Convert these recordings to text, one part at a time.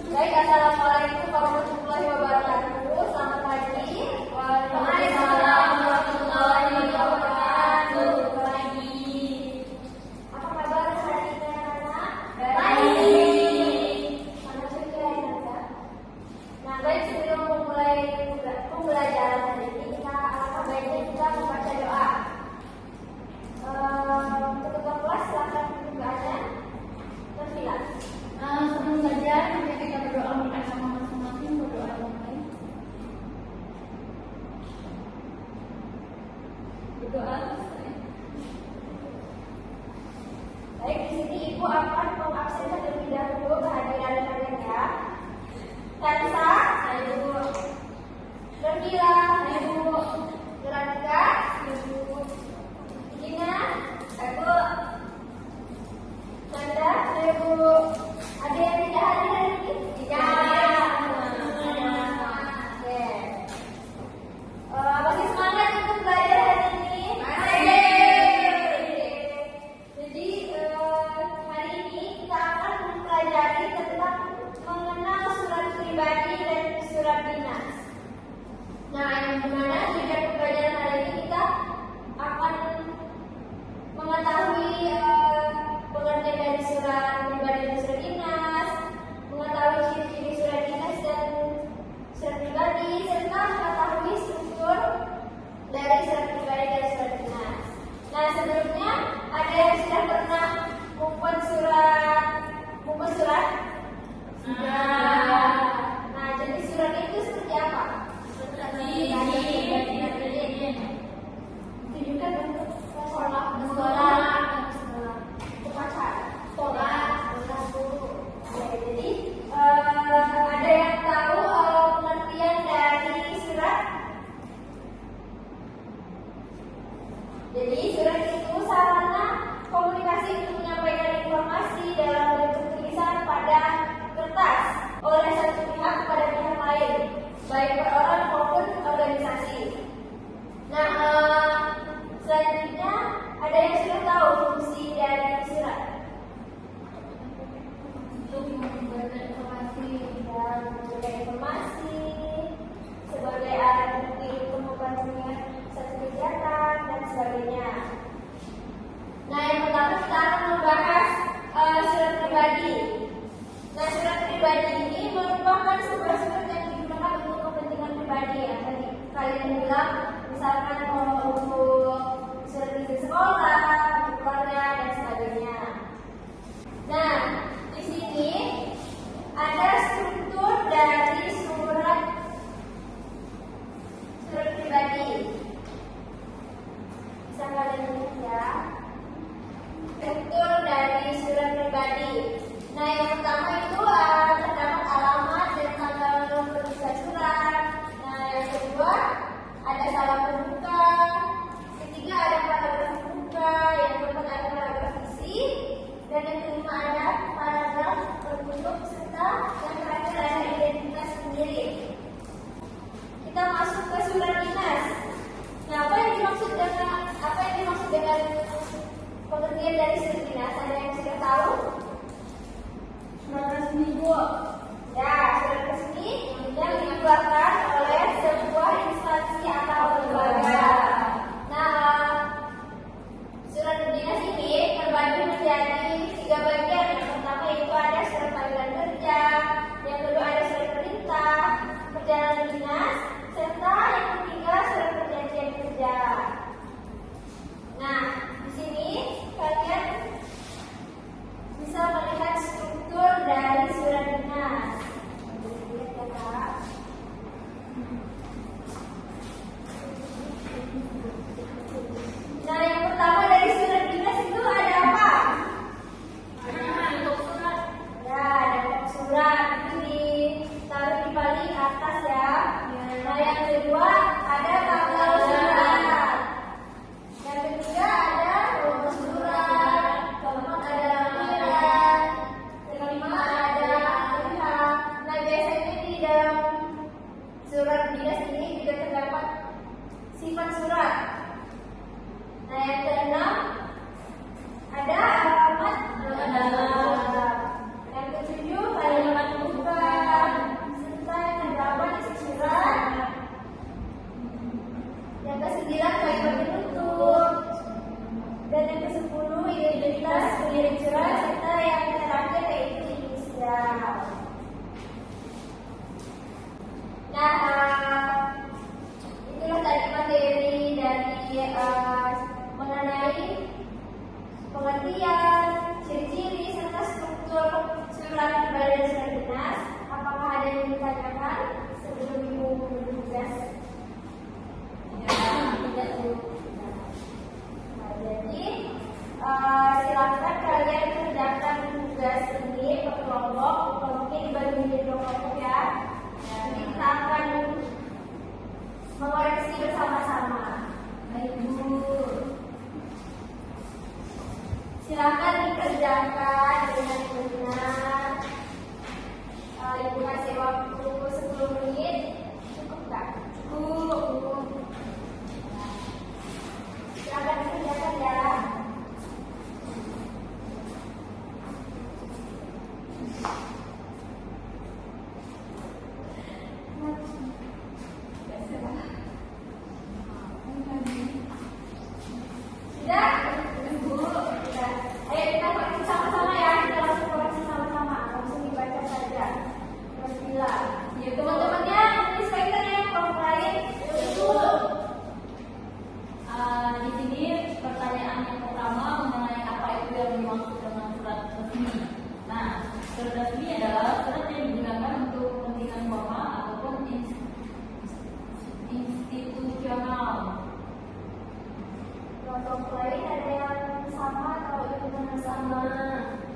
Baik, assalamualaikum warahmatullahi wabarakatuh. Selamat pagi. Waalaikumsalam warahmatullahi wabarakatuh. Pagi. Apa kabar hari ini anak-anak? Baik. Mana cerita anak? Nah, baik, sebelum memulai pembelajaran hari ini, kita alangkah baiknya kita membaca doa. Untuk ketua kelas silakan membaca. Tersilat. Sebelum belajar, mari kita berdoa bersama masing-masing. Berdoa mulai. Berdoa selesai. Baik, di sini Ibu akan mengabsenkan terlebih dahulu kehadiran kalian ya. Kansa, saya Ibu. Nabila, saya Ibu. Veronica, Ibu. Gina, aku. Sandra, saya Ibu. Ada yang tidak hadir hari ini? Tidak. Oke. Masih semangat untuk belajar hari ini? Masih. Jadi hari ini kita akan mempelajari tentang mengenal surat pribadi dan surat dinas. Nah, yang dimana di pembelajaran hari ini kita akan mengetahui pengertian dari surat pribadi dan surat dinas, mengetahui ciri-ciri surat dinas dan surat pribadi, serta mengetahui struktur dari surat pribadi dan surat dinas. Nah, sebelumnya ada yang sudah pernah membuat surat? Nah, jadi surat itu seperti apa? Tunjukkan bentuk sekolah. Jadi ada yang tahu pengertian dari surat? Jadi surat itu sarana komunikasi untuk menyampaikan informasi dalam bentuk tulisan pada kertas oleh satu pihak kepada pihak lain, baik perorangan maupun organisasi. Nah, selanjutnya ada yang sudah tahu fungsi dari surat? Untuk memberikan informasi dan memberikan informasi sebagai alat bukti untuk membantunya satu kegiatan dan sebagainya. Nah, yang pertama kita akan membahas surat pribadi. Nah, surat pribadi ini merupakan sebuah surat yang digunakan untuk kepentingan pribadi ya. Tadi kalian bilang misalkan untuk surat izin sekolah, untuk keluarga dan sebagainya. Nah, di sini ada struktur dari surat pribadi. Bisa kalian lihat ya. Struktur dari surat pribadi. Nah, yang pertama itu terdapat alamat dan tanggal penulisan surat. Nah, yang kedua ada salam pembuka. Ketiga ada paragraf pembuka. Yang keempat ada paragraf isi. Dan yang kelima ada paragraf penutup serta yang terakhir ada identitas sendiri. Kita masuk ke surat dinas. Nah, apa yang dimaksud dengan pengertian dari surat dinas? Ada yang sudah tahu? Surat resmi, Bu. Ya, surat resmi yang dikeluarkan oleh sebuah instansi atau lembaga. Nah, surat dinas ini terbagi menjadi 3 bagian. Yang pertama itu ada surat panggilan kerja, yang kedua ada surat perintah, perjalanan dinas, serta yang ketiga surat perjanjian kerja. Nah, di sini kalian bisa melihat struktur dari surat dinas. sosial. Nah, itulah tadi materi dari mengenai pengertian, ciri-ciri, serta struktur surat pribadi dan surat dinas. Apakah ada yang ditanyakan sebelum ibu bertugas? Ya, tidak dulu. Nah, jadi silakan kalian kerjakan tugas ini per kelompok. Kelompoknya dibagi menjadi 2 kelompok ya. Nanti kita akan mengoreksi bersama-sama. Baik Bu. Silakan dikerjakan dengan benar. Ibu kasih waktu 10 menit. Cukup nggak? Cukup. Silakan dikerjakan ya. Sudah? Bu. Sudah. Ayo kita koreksi sama-sama ya. Kita langsung koreksi sama-sama. Langsung dibaca saja. Bismillah. Ya, teman-temannya tulis kaitan yang kelompok lain. Itu. Di sini pertanyaan yang pertama mengenai apa itu yang dimaksud dengan surat resmi. Nah, surat resmi adalah surat yang digunakan untuk kepentingan formal ataupun institusional. Kelompok lain ada yang sama atau itu benar sama?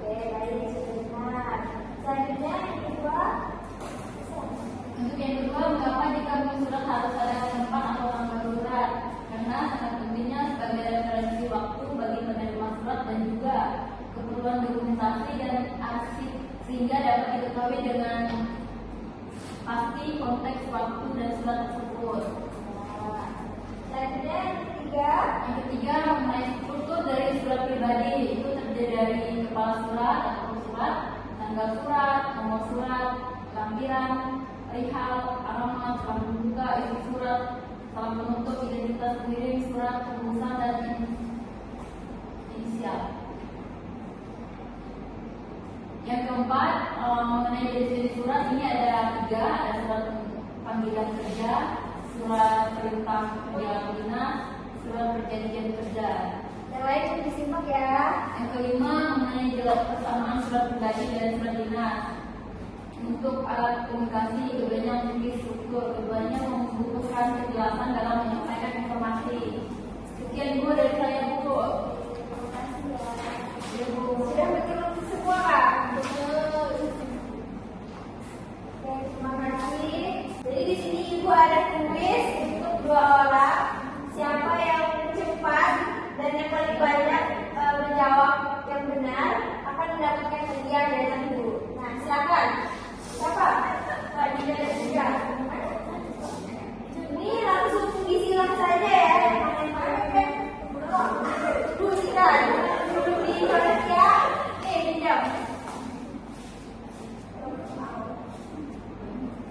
Oke, baik, sudah benar. Selanjutnya yang kedua. Untuk yang kedua, mengapa di kampung surat harus ada tempat atau tanggal surat? Karena sangat pentingnya sebagai referensi waktu bagi penerima surat dan juga keperluan dokumentasi dan arsip sehingga dapat diketahui dengan pasti konteks waktu dan surat tersebut. Selanjutnya yang ketiga. Yang ketiga, mengenai struktur dari surat pribadi itu terdiri dari kepala surat atau surat, tanggal surat, nomor surat, lampiran, perihal, alamat, salam pembuka, isi surat, salam penutup, identitas pengirim surat, pemesan dan inisial. Yang keempat, mengenai jenis surat ini ada 3, ada surat panggilan kerja, surat perintah kerja dinas, surat perjanjian kerja. Yang lain untuk disimak ya. Yang kelima, mengenai jelas persamaan surat pribadi dan surat dinas. Untuk alat komunikasi, keduanya memiliki struktur, keduanya membutuhkan kejelasan dalam menyampaikan informasi. Sekian Bu dari saya Bu. Terima kasih ya. Ya, Bu. Sudah betul semua Kak? Betul. Oke, terima kasih. Jadi di sini Ibu ada kuis untuk 2 orang. Siapa yang cepat dan yang paling banyak menjawab yang benar akan mendapatkan hadiah dari Ibu. Nah, silakan. Siapa? Pak Dina dan Dina. Ini langsung disilang saja ya. Bu, silakan. Duduk di toilet ya. Pinjam.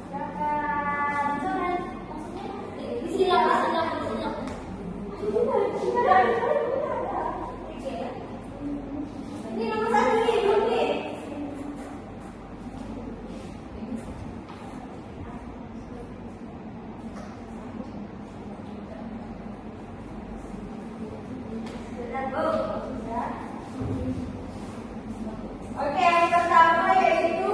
Silakan. Disilang. Ini nomor 1 nih, Bu nih. Oke, yang pertama yaitu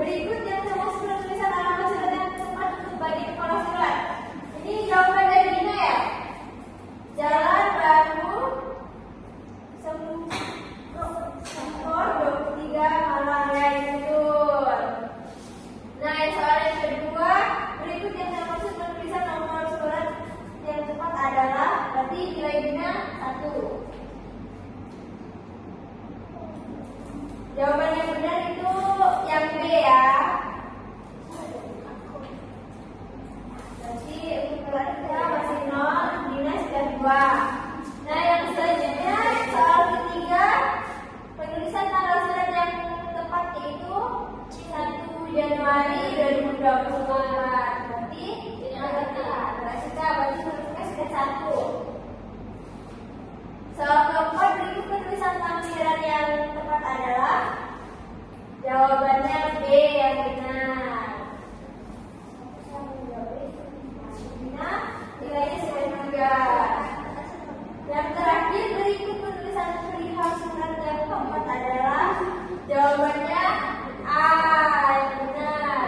berikut yang termasuk dalam tulisan alamat surat yang tepat untuk bagi kepala surat. Ini jawaban dari Dina ya. Jalan Baru Sempor 23 Malang ya, itu. Nah, yang soal yang kedua, berikut yang termasuk dalam tulisan nomor surat yang tepat adalah, berarti nilai Dina 1. Jawaban yang benar itu yang B ya. Berarti untuk kelasnya masih 0, Dina sudah 2. Nah, yang selanjutnya soal ketiga, penulisan tanggal surat yang tepat yaitu 1 Januari 2024. Berarti berarti sudah 1. Soal keempat, berikut penulisan tampilan yang tepat adalah Jawabannya B yang benar. Nah, nilainya 93. Yang terakhir berikut penulisan perihal surat yang keempat adalah jawabannya A yang benar.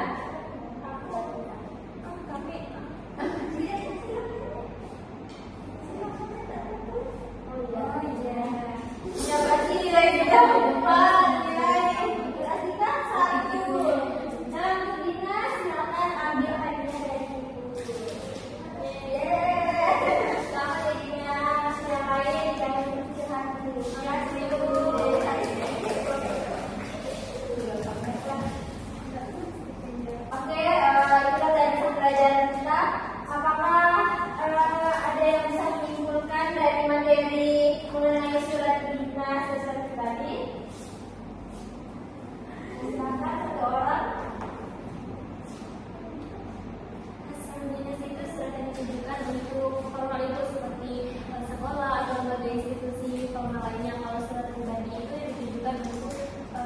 Yang pasti nilai kita 4, nilai kelas kita 1. Nah, untuk Dina silakan ambil hadiah dari ibu. Selamat ya Dina. Yang lain jangan berkecil hati. Terima kasih. Oke, itulah dari pembelajaran kita. Apakah ada yang bisa menyimpulkan dari materi mengenai surat dinas dan surat pribadi? Silakan satu orang. Surat dinas itu surat yang ditujukan untuk formalitas seperti sekolah atau lembaga institusi formal lainnya. Kalau surat pribadi itu yang ditujukan untuk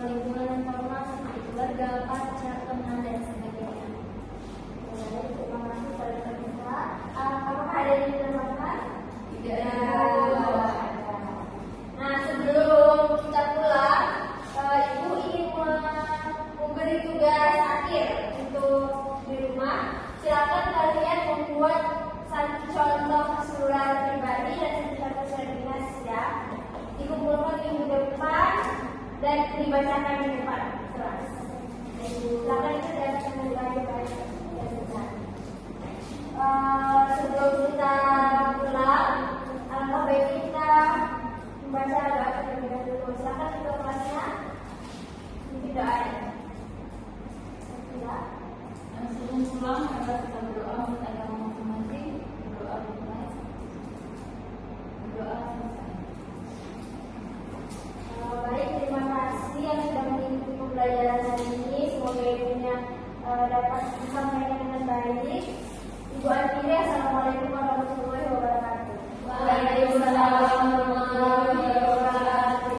lingkungan formal seperti keluarga, pacar, teman dan sebagainya. Terima kasih pada kita. Apakah ada yang menambahkan? Tidak Ya. ada. Nah, sebelum kita pulang, Ibu ingin memberi tugas akhir untuk di rumah. Silakan kalian membuat satu contoh surat pribadi dan satu contoh surat dinas ya. Dikumpulkan minggu depan dan dibacakan di depan kelas. Silakan itu dan memulai sebelum kita pulang, alangkah baiknya kita membaca doa terlebih dahulu. Silakan untuk kelasnya mungkin doanya. Ya. Sebelum pulang, mari kita berdoa menurut agama masing-masing. Berdoa dimulai. Berdoa selesai. Baik, terima kasih yang sudah mengikuti pembelajaran hari ini. Semoga ibunya dapat disampaikan dengan baik. Ibu Artinya, Assalamualaikum warahmatullahi wabarakatuh. Waalaikumsalam.